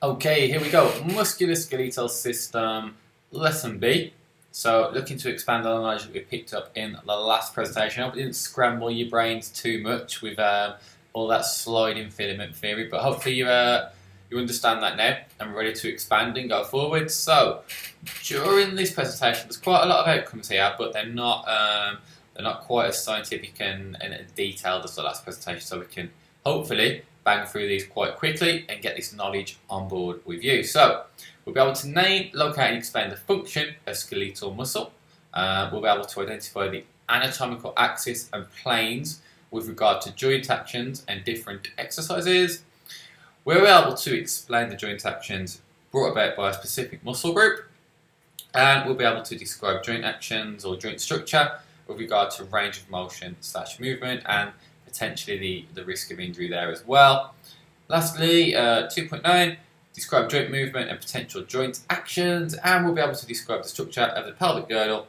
Okay, here we go. Muscular skeletal system, lesson B. So, looking to expand on the knowledge that we picked up in the last presentation. I hope it didn't scramble your brains too much with all that sliding filament theory, but hopefully you understand that now and ready to expand and go forward. So, during this presentation, there's quite a lot of outcomes here, but they're not quite as scientific and detailed as the last presentation. So we can hopefully bang through these quite quickly and get this knowledge on board with you. So we'll be able to name, locate and explain the function of skeletal muscle. We'll be able to identify the anatomical axis and planes with regard to joint actions and different exercises. We'll be able to explain the joint actions brought about by a specific muscle group, and we'll be able to describe joint actions or joint structure with regard to range of motion / movement and potentially the risk of injury there as well. Lastly, 2.9, describe joint movement and potential joint actions, and we'll be able to describe the structure of the pelvic girdle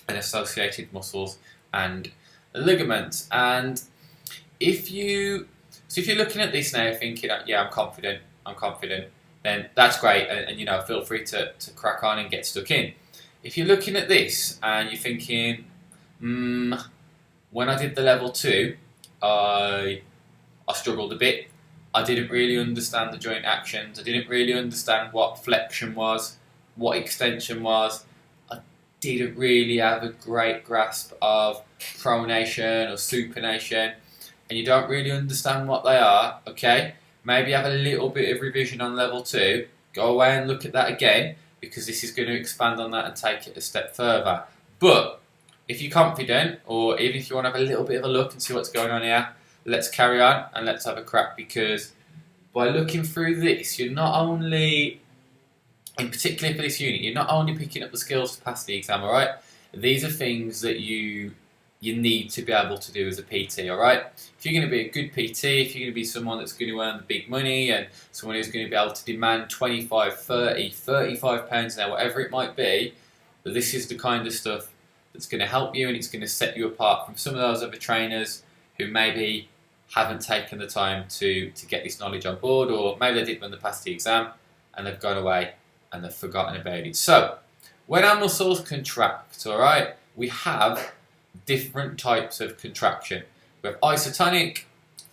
and associated muscles and ligaments. And if you're looking at this now thinking, yeah, I'm confident, then that's great, and feel free to crack on and get stuck in. If you're looking at this and you're thinking, when I did the level 2, I struggled a bit. I didn't really understand the joint actions. I didn't really understand what flexion was, what extension was. I didn't really have a great grasp of pronation or supination, and you don't really understand what they are, okay? Maybe have a little bit of revision on level 2. Go away and look at that again, because this is going to expand on that and take it a step further. But if you're confident, or even if you want to have a little bit of a look and see what's going on here, let's carry on and let's have a crack, because by looking through this, you're not only, in particular for this unit, you're not only picking up the skills to pass the exam, alright? These are things that you need to be able to do as a PT, alright? If you're going to be a good PT, if you're going to be someone that's going to earn the big money and someone who's going to be able to demand 25, 30, 35 pounds an hour, whatever it might be, but this is the kind of stuff that's going to help you, and it's going to set you apart from some of those other trainers who maybe haven't taken the time to get this knowledge on board, or maybe they did when they passed the exam and they've gone away and they've forgotten about it. So, when our muscles contract, alright, we have different types of contraction. We have isotonic,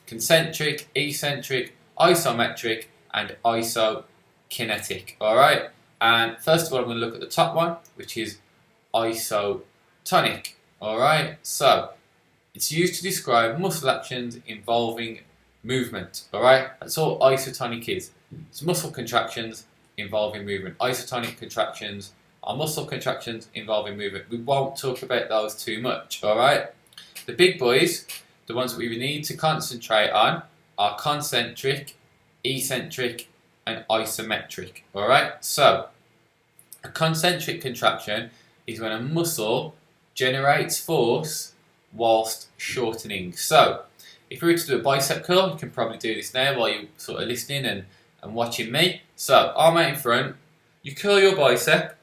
concentric, eccentric, isometric, and isokinetic, alright? And first of all, I'm going to look at the top one, which is isotonic, alright? So, it's used to describe muscle actions involving movement, alright? That's all isotonic is. It's muscle contractions involving movement. Isotonic contractions are muscle contractions involving movement. We won't talk about those too much, alright? The big boys, the ones that we need to concentrate on, are concentric, eccentric, and isometric, alright? So, a concentric contraction is when a muscle generates force whilst shortening. So, if we were to do a bicep curl, you can probably do this now while you're sort of listening and watching me. So, arm out in front, you curl your bicep,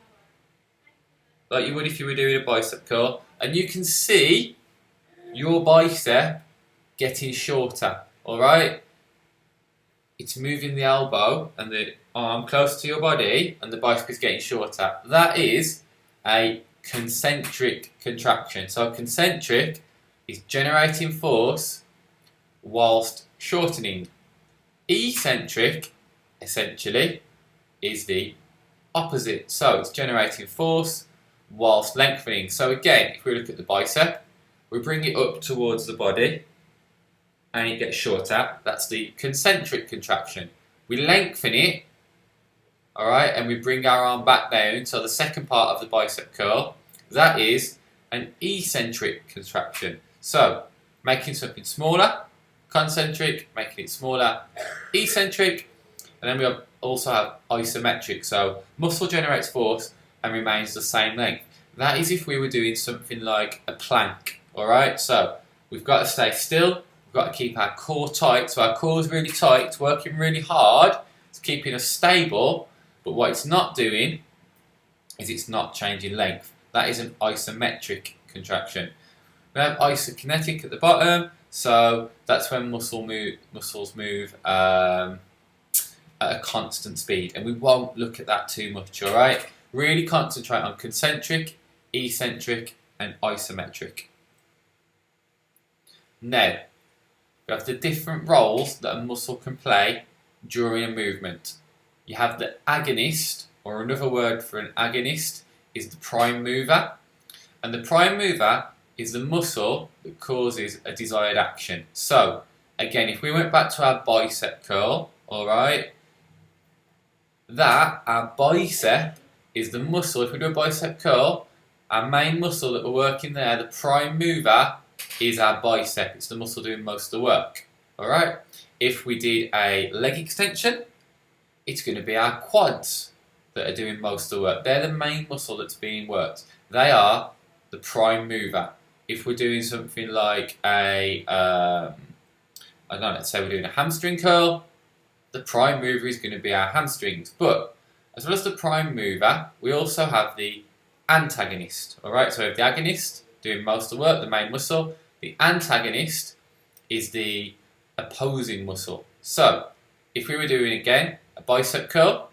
like you would if you were doing a bicep curl, and you can see your bicep getting shorter, alright? It's moving the elbow and the arm close to your body, and the bicep is getting shorter. That is a concentric contraction. So concentric is generating force whilst shortening. Eccentric, essentially, is the opposite. So it's generating force whilst lengthening. So again, if we look at the bicep, we bring it up towards the body and it gets shorter. That's the concentric contraction. We lengthen it, alright, and we bring our arm back down. So the second part of the bicep curl, that is an eccentric contraction. So, making something smaller, concentric, making it smaller, eccentric, and then we also have isometric. So, muscle generates force and remains the same length. That is if we were doing something like a plank, alright? So, we've got to stay still, we've got to keep our core tight. So, our core is really tight, it's working really hard, it's keeping us stable, but what it's not doing is it's not changing length. That is an isometric contraction. We have isokinetic at the bottom, so that's when muscles move at a constant speed, and we won't look at that too much, alright? Really concentrate on concentric, eccentric, and isometric. Now, we have the different roles that a muscle can play during a movement. You have the agonist, or another word for an agonist is the prime mover. And the prime mover is the muscle that causes a desired action. So, again, if we went back to our bicep curl, alright, our bicep is the muscle. If we do a bicep curl, our main muscle that we're working there, the prime mover, is our bicep. It's the muscle doing most of the work. Alright? If we did a leg extension, it's going to be our quads that are doing most of the work. They're the main muscle that's being worked. They are the prime mover. If we're doing something like I don't know, let's say we're doing a hamstring curl, the prime mover is going to be our hamstrings. But as well as the prime mover, we also have the antagonist. Alright, so we have the agonist doing most of the work, the main muscle. The antagonist is the opposing muscle. So, if we were doing again a bicep curl,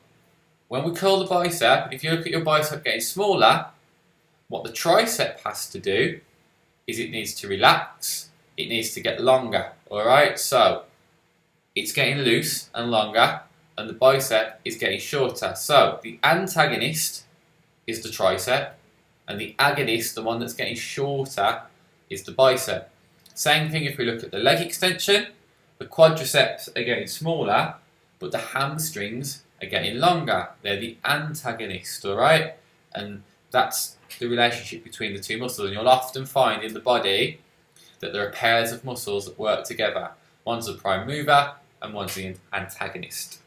when we curl the bicep, if you look at your bicep getting smaller, what the tricep has to do is it needs to relax, it needs to get longer. Alright, so it's getting loose and longer, and the bicep is getting shorter. So the antagonist is the tricep, and the agonist, the one that's getting shorter, is the bicep. Same thing if we look at the leg extension, the quadriceps are getting smaller, but the hamstrings are getting longer. They're the antagonist, alright? And that's the relationship between the two muscles. And you'll often find in the body that there are pairs of muscles that work together. One's the prime mover and one's the antagonist.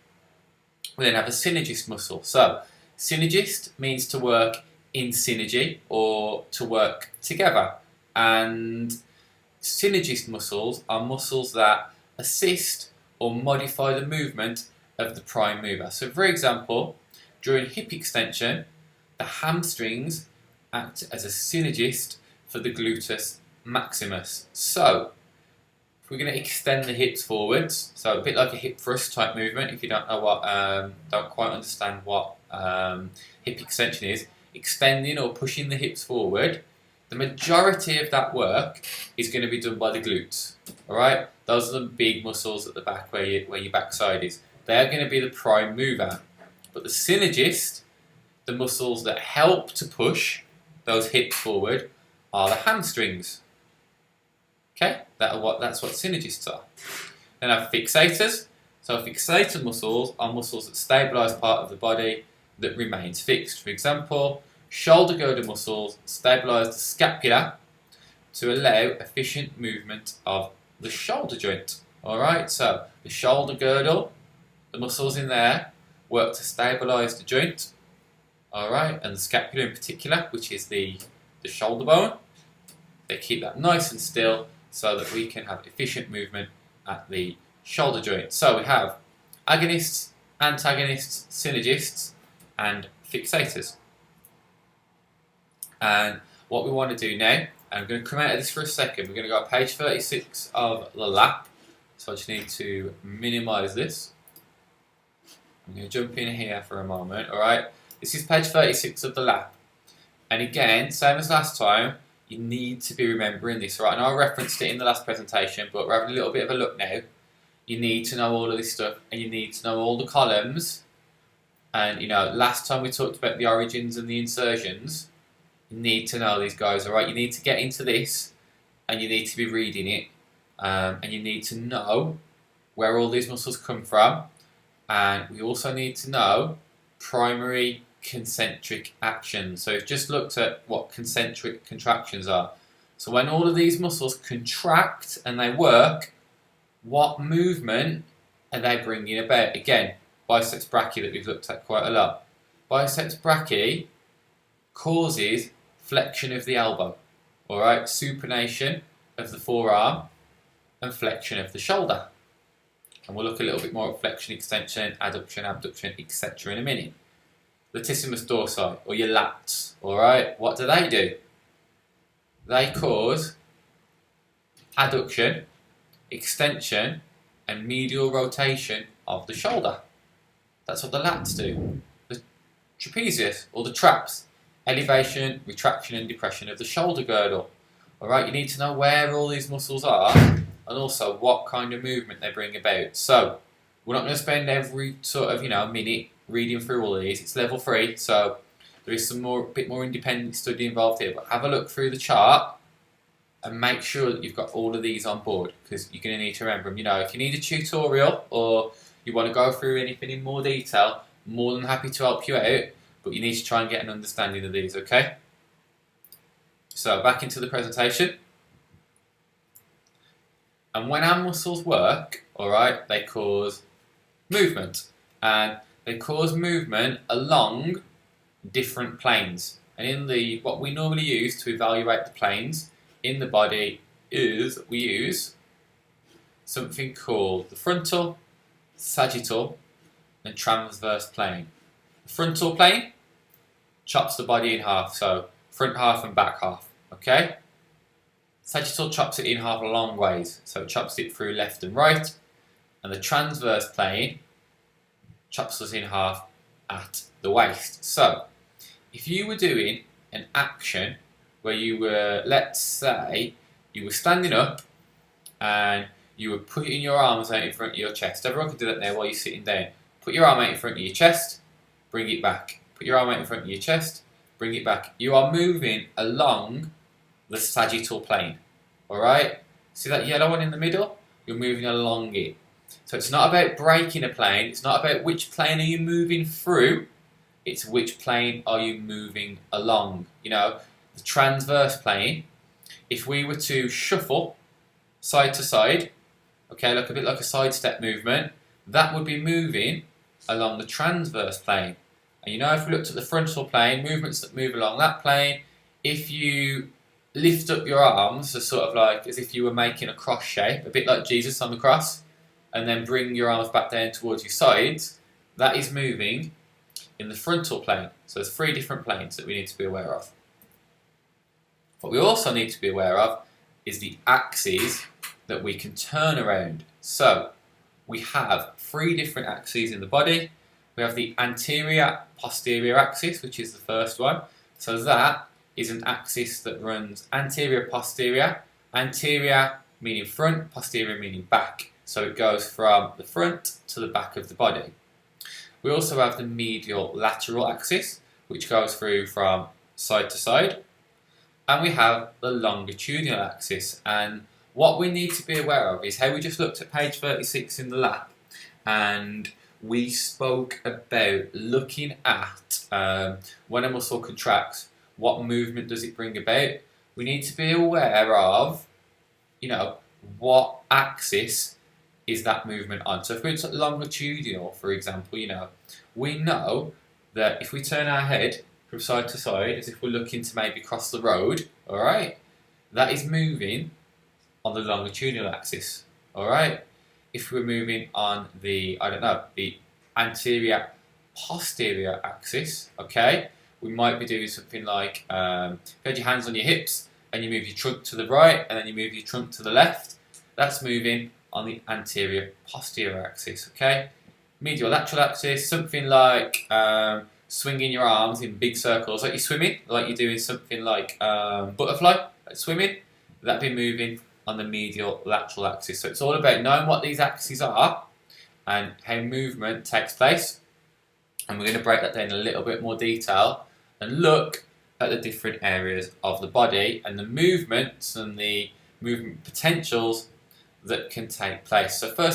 We then have a synergist muscle. So, synergist means to work in synergy or to work together. And synergist muscles are muscles that assist or modify the movement of the prime mover. So for example, during hip extension, the hamstrings act as a synergist for the gluteus maximus. So if we're going to extend the hips forwards, so a bit like a hip thrust type movement, if you don't know what, don't quite understand what hip extension is, extending or pushing the hips forward, the majority of that work is going to be done by the glutes. Alright? Those are the big muscles at the back where your backside is. They're going to be the prime mover. But the synergist, the muscles that help to push those hips forward, are the hamstrings. Okay? That's what synergists are. Then I have fixators. So fixator muscles are muscles that stabilise part of the body that remains fixed. For example, shoulder girdle muscles stabilise the scapula to allow efficient movement of the shoulder joint. Alright, so the shoulder girdle, the muscles in there, work to stabilise the joint. Alright, and the scapula in particular, which is the shoulder bone. They keep that nice and still so that we can have efficient movement at the shoulder joint. So we have agonists, antagonists, synergists, and fixators. And what we want to do now, and I'm going to come out of this for a second, we're going to go to page 36 of the lap. So I just need to minimise this. I'm going to jump in here for a moment, alright? This is page 36 of the lap. And again, same as last time, you need to be remembering this, right? And I referenced it in the last presentation, but we're having a little bit of a look now. You need to know all of this stuff, and you need to know all the columns. And, you know, last time we talked about the origins and the insertions. You need to know these guys, alright? You need to get into this, and you need to be reading it. And you need to know where all these muscles come from. And we also need to know primary concentric actions. So we've just looked at what concentric contractions are. So when all of these muscles contract and they work, what movement are they bringing about? Again, biceps brachii that we've looked at quite a lot. Biceps brachii causes flexion of the elbow, alright, supination of the forearm and flexion of the shoulder. And we'll look a little bit more at flexion, extension, adduction, abduction, etc. in a minute. Latissimus dorsi, or your lats, alright, what do? They cause adduction, extension, and medial rotation of the shoulder. That's what the lats do. The trapezius, or the traps, elevation, retraction and depression of the shoulder girdle. Alright, you need to know where all these muscles are and also what kind of movement they bring about. So, we're not going to spend every sort of, minute reading through all of these. It's level 3, so there is a bit more independent study involved here. But have a look through the chart and make sure that you've got all of these on board, because you're going to need to remember them. If you need a tutorial or you want to go through anything in more detail, more than happy to help you out, but you need to try and get an understanding of these, okay? So back into the presentation. And when our muscles work, alright, they cause movement. And they cause movement along different planes. And in what we normally use to evaluate the planes in the body is we use something called the frontal, sagittal, and transverse plane. The frontal plane chops the body in half, so front half and back half, okay? Sagittal chops it in half long ways, so it chops it through left and right, and the transverse plane chops us in half at the waist. So, if you were doing an action where you were, let's say, you were standing up and you were putting your arms out in front of your chest. Everyone can do that now while you're sitting down. Put your arm out in front of your chest, bring it back. Put your arm out in front of your chest, bring it back. You are moving along the sagittal plane. Alright? See that yellow one in the middle? You're moving along it. So it's not about breaking a plane, it's not about which plane are you moving through, it's which plane are you moving along. The transverse plane, if we were to shuffle side to side, okay, look a bit like a sidestep movement, that would be moving along the transverse plane. And if we looked at the frontal plane, movements that move along that plane, if you lift up your arms as sort of like as if you were making a cross shape, a bit like Jesus on the cross, and then bring your arms back down towards your sides, that is moving in the frontal plane. So there's 3 different planes that we need to be aware of. What we also need to be aware of is the axes that we can turn around. So we have 3 different axes in the body. We have the anterior-posterior axis, which is the first one. So that is an axis that runs anterior-posterior. Anterior meaning front, posterior meaning back. So it goes from the front to the back of the body. We also have the medial-lateral axis, which goes through from side to side. And we have the longitudinal axis. And what we need to be aware of is how we just looked at page 36 in the lab. And we spoke about looking at when a muscle contracts, what movement does it bring about. We need to be aware of, what axis is that movement on. So if we look at longitudinal, for example, we know that if we turn our head from side to side, as if we're looking to maybe cross the road, alright, that is moving on the longitudinal axis, alright? If we're moving on the anterior posterior axis, okay, we might be doing something like, you had your hands on your hips and you move your trunk to the right and then you move your trunk to the left. That's moving on the anterior posterior axis, okay? Medial lateral axis, something like swinging your arms in big circles, like you're swimming, like you're doing something like butterfly, like swimming. That'd be moving on the medial lateral axis. So it's all about knowing what these axes are and how movement takes place. And we're going to break that down in a little bit more detail and look at the different areas of the body and the movements and the movement potentials that can take place. So first